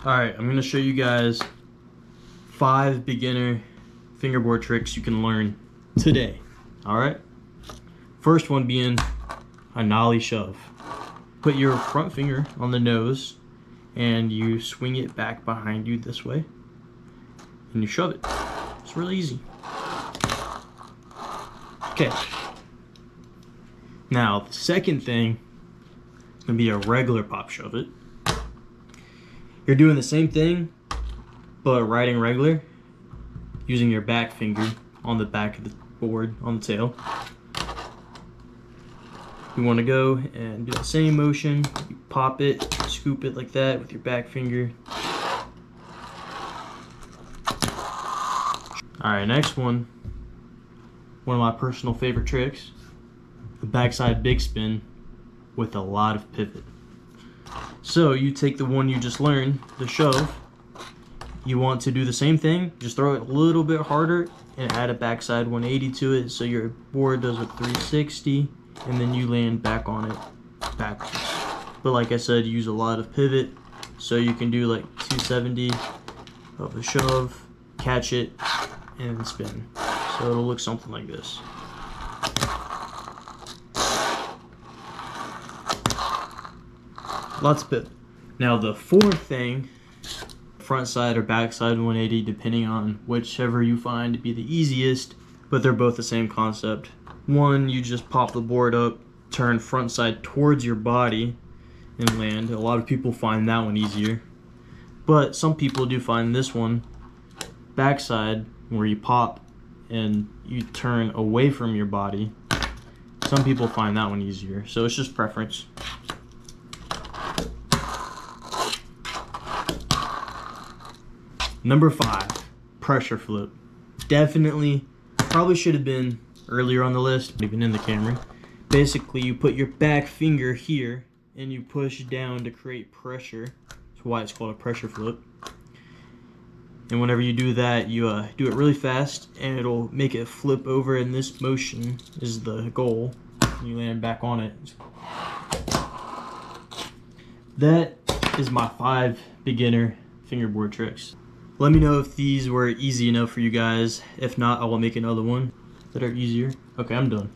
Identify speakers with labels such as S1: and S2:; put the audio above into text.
S1: Alright, I'm going to show you guys 5 beginner fingerboard tricks you can learn today. Alright? First one being a nollie shove. Put your front finger on the nose and you swing it back behind you this way and you shove it. It's really easy. Okay. Now, the second thing is going to be a regular pop shove it. You're doing the same thing, but riding regular, using your back finger on the back of the board, on the tail. You want to go and do the same motion. You pop it, scoop it like that with your back finger. Alright, next one. One of my personal favorite tricks. The backside big spin with a lot of pivot. So you take the one you just learned, the shove. You want to do the same thing, just throw it a little bit harder and add a backside 180 to it so your board does a 360 and then you land back on it backwards. But like I said, use a lot of pivot so you can do like 270 of a shove, catch it, and spin. So it'll look something like this. Lots of pivot. Now the fourth thing, front side or back side 180, depending on whichever you find to be the easiest, but they're both the same concept. One, you just pop the board up, turn front side towards your body and land. A lot of people find that one easier, but some people do find this one, backside, where you pop and you turn away from your body. Some people find that one easier, so it's just preference. Number 5, pressure flip. Definitely, probably should have been earlier on the list, even in the camera. Basically, you put your back finger here and you push down to create pressure. That's why it's called a pressure flip. And whenever you do that, you do it really fast and it'll make it flip over, and this motion is the goal. You land back on it. That is my 5 beginner fingerboard tricks. Let me know if these were easy enough for you guys. If not, I will make another one that are easier. Okay, I'm done.